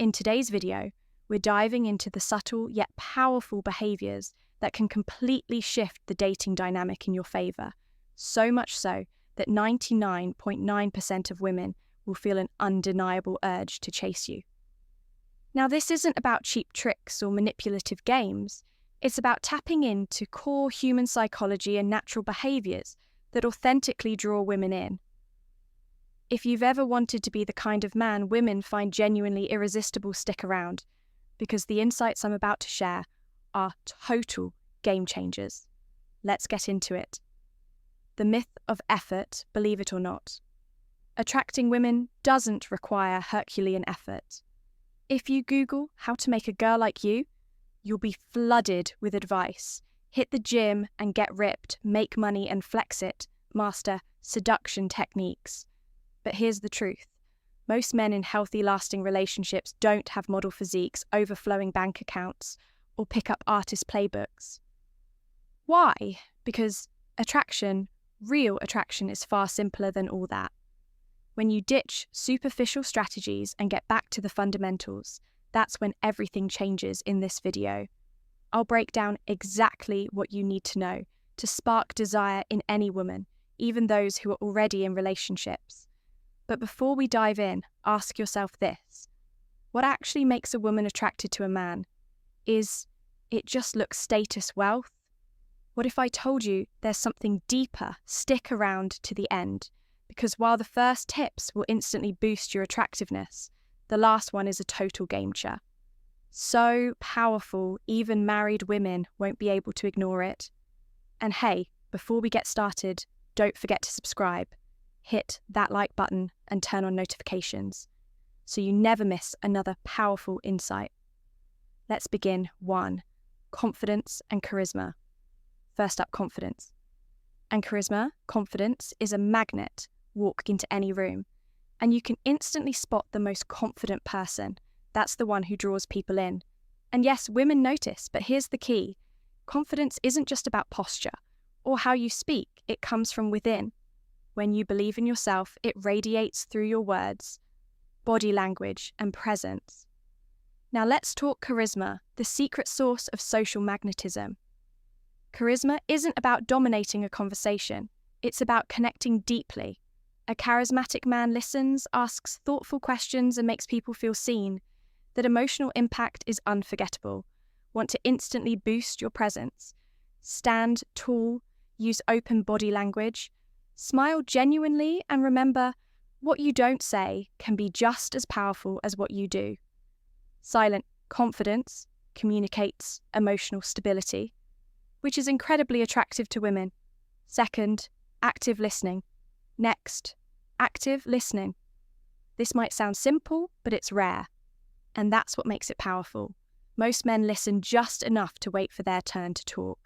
In today's video, we're diving into the subtle yet powerful behaviors that can completely shift the dating dynamic in your favor, so much so that 99.9% of women will feel an undeniable urge to chase you. Now, this isn't about cheap tricks or manipulative games. It's about tapping into core human psychology and natural behaviors that authentically draw women in. If you've ever wanted to be the kind of man women find genuinely irresistible, stick around, because the insights I'm about to share are total game changers. Let's get into it. The myth of effort, believe it or not. Attracting women doesn't require Herculean effort. If you Google how to make a girl like you, you'll be flooded with advice. Hit the gym and get ripped, make money and flex it, master seduction techniques. But here's the truth. Most men in healthy, lasting relationships don't have model physiques, overflowing bank accounts, or pick-up artist playbooks. Why? Because real attraction is far simpler than all that. When you ditch superficial strategies and get back to the fundamentals, that's when everything changes in this video. I'll break down exactly what you need to know to spark desire in any woman, even those who are already in relationships. But before we dive in, ask yourself this. What actually makes a woman attracted to a man? Is it just looks, status, wealth? What if I told you there's something deeper? Stick around to the end, because while the first tips will instantly boost your attractiveness, the last one is a total game changer. So powerful, even married women won't be able to ignore it. And hey, before we get started, don't forget to subscribe. Hit that like button and turn on notifications so you never miss another powerful insight. Let's begin. 1. Confidence and charisma. First up, confidence. And charisma, confidence, is a magnet. Walk into any room, and you can instantly spot the most confident person. That's the one who draws people in. And yes, women notice, but here's the key. Confidence isn't just about posture or how you speak. It comes from within. When you believe in yourself, it radiates through your words, body language, and presence. Now let's talk charisma, the secret source of social magnetism. Charisma isn't about dominating a conversation. It's about connecting deeply. A charismatic man listens, asks thoughtful questions, and makes people feel seen. That emotional impact is unforgettable. Want to instantly boost your presence? Stand tall, use open body language, smile genuinely, and remember, what you don't say can be just as powerful as what you do. Silent confidence communicates emotional stability, which is incredibly attractive to women. Second, active listening. Next, active listening. This might sound simple, but it's rare. And that's what makes it powerful. Most men listen just enough to wait for their turn to talk.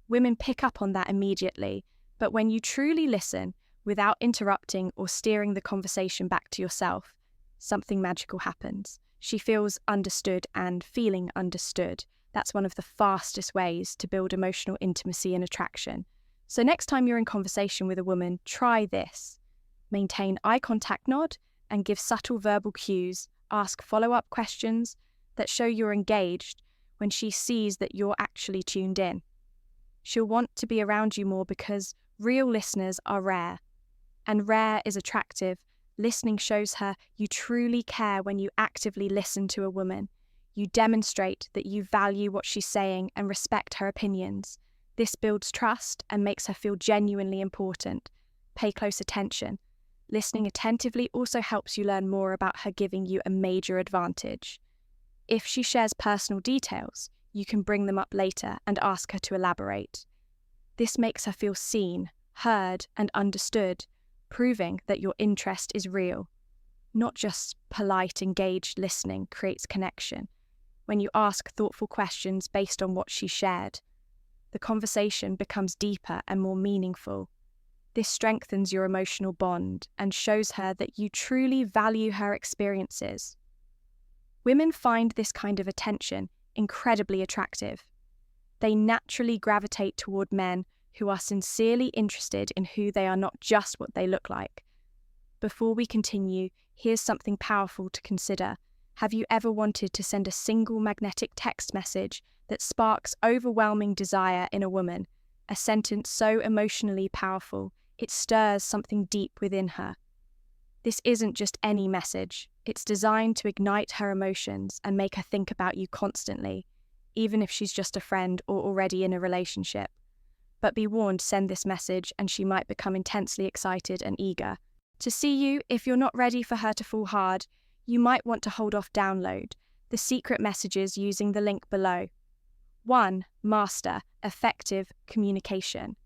Women pick up on that immediately, but when you truly listen, without interrupting or steering the conversation back to yourself, something magical happens. She feels understood, and feeling understood. That's one of the fastest ways to build emotional intimacy and attraction. So next time you're in conversation with a woman, try this. Maintain eye contact, nod, and give subtle verbal cues. Ask follow-up questions that show you're engaged when she sees that you're actually tuned in. She'll want to be around you more because real listeners are rare. And rare is attractive. Listening shows her you truly care when you actively listen to a woman. You demonstrate that you value what she's saying and respect her opinions. This builds trust and makes her feel genuinely important. Pay close attention. Listening attentively also helps you learn more about her, giving you a major advantage. If she shares personal details, you can bring them up later and ask her to elaborate. This makes her feel seen, heard, and understood, proving that your interest is real. Not just polite, engaged listening creates connection. When you ask thoughtful questions based on what she shared, the conversation becomes deeper and more meaningful. This strengthens your emotional bond and shows her that you truly value her experiences. Women find this kind of attention incredibly attractive. They naturally gravitate toward men who are sincerely interested in who they are, not just what they look like. Before we continue, here's something powerful to consider. Have you ever wanted to send a single magnetic text message that sparks overwhelming desire in a woman, a sentence so emotionally powerful it stirs something deep within her? This isn't just any message. It's designed to ignite her emotions and make her think about you constantly, even if she's just a friend or already in a relationship. But be warned, send this message and she might become intensely excited and eager to see you. If you're not ready for her to fall hard, you might want to hold off. Download the secret messages using the link below. 1. Master effective communication.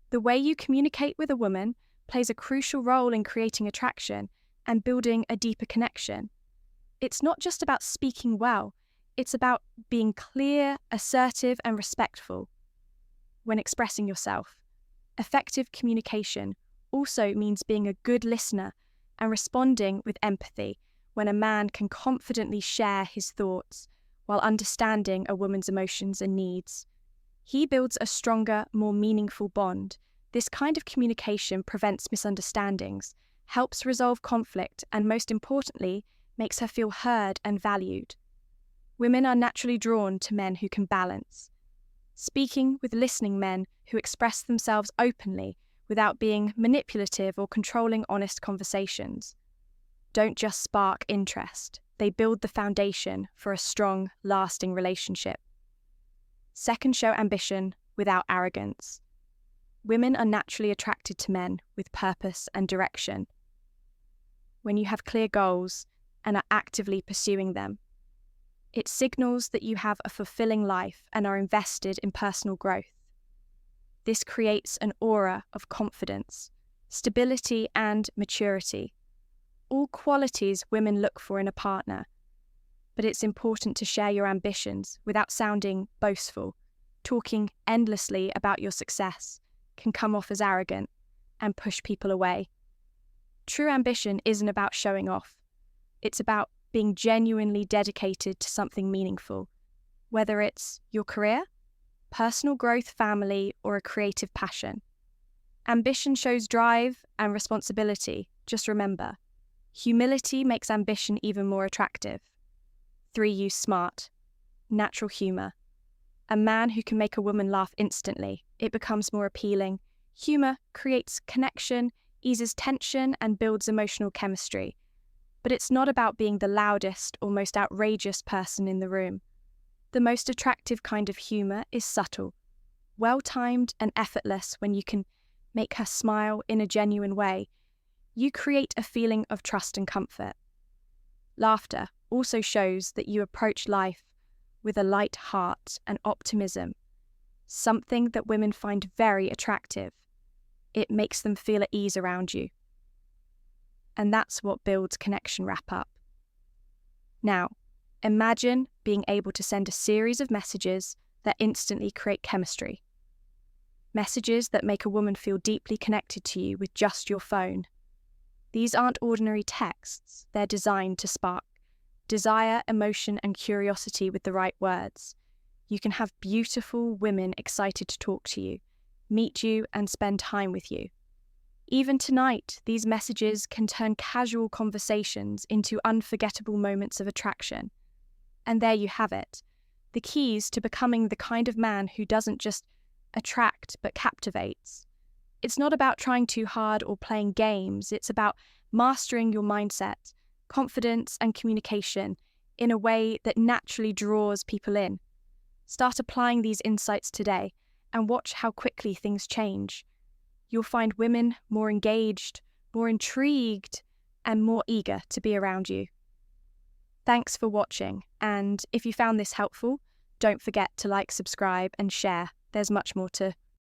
The way you communicate with a woman plays a crucial role in creating attraction and building a deeper connection. It's not just about speaking well, it's about being clear, assertive, and respectful when expressing yourself. Effective communication also means being a good listener and responding with empathy when a man can confidently share his thoughts while understanding a woman's emotions and needs. He builds a stronger, more meaningful bond. This kind of communication prevents misunderstandings, helps resolve conflict, and most importantly, makes her feel heard and valued. Women are naturally drawn to men who can balance. Speaking with listening men who express themselves openly without being manipulative or controlling honest conversations don't just spark interest, they build the foundation for a strong, lasting relationship. 2. Show ambition without arrogance. Women are naturally attracted to men with purpose and direction. When you have clear goals and are actively pursuing them, it signals that you have a fulfilling life and are invested in personal growth. This creates an aura of confidence, stability, and maturity, all qualities women look for in a partner. But it's important to share your ambitions without sounding boastful. Talking endlessly about your success can come off as arrogant and push people away. True ambition isn't about showing off. It's about being genuinely dedicated to something meaningful, whether it's your career, personal growth, family, or a creative passion. Ambition shows drive and responsibility. Just remember, humility makes ambition even more attractive. 3. Use smart, natural humor. A man who can make a woman laugh instantly, it becomes more appealing. Humor creates connection, eases tension, and builds emotional chemistry. But it's not about being the loudest or most outrageous person in the room. The most attractive kind of humor is subtle, well-timed, and effortless. When you can make her smile in a genuine way, you create a feeling of trust and comfort. Laughter also shows that you approach life with a light heart and optimism, something that women find very attractive. It makes them feel at ease around you. And that's what builds connection. Wrap up. Now, imagine being able to send a series of messages that instantly create chemistry. Messages that make a woman feel deeply connected to you with just your phone. These aren't ordinary texts, they're designed to spark desire, emotion, and curiosity with the right words. You can have beautiful women excited to talk to you, meet you, and spend time with you. Even tonight, these messages can turn casual conversations into unforgettable moments of attraction. And there you have it, the keys to becoming the kind of man who doesn't just attract but captivates. It's not about trying too hard or playing games, it's about mastering your mindset, confidence, and communication in a way that naturally draws people in. Start applying these insights today and watch how quickly things change. You'll find women more engaged, more intrigued, and more eager to be around you. Thanks for watching, and if you found this helpful, don't forget to like, subscribe, and share. There's much more to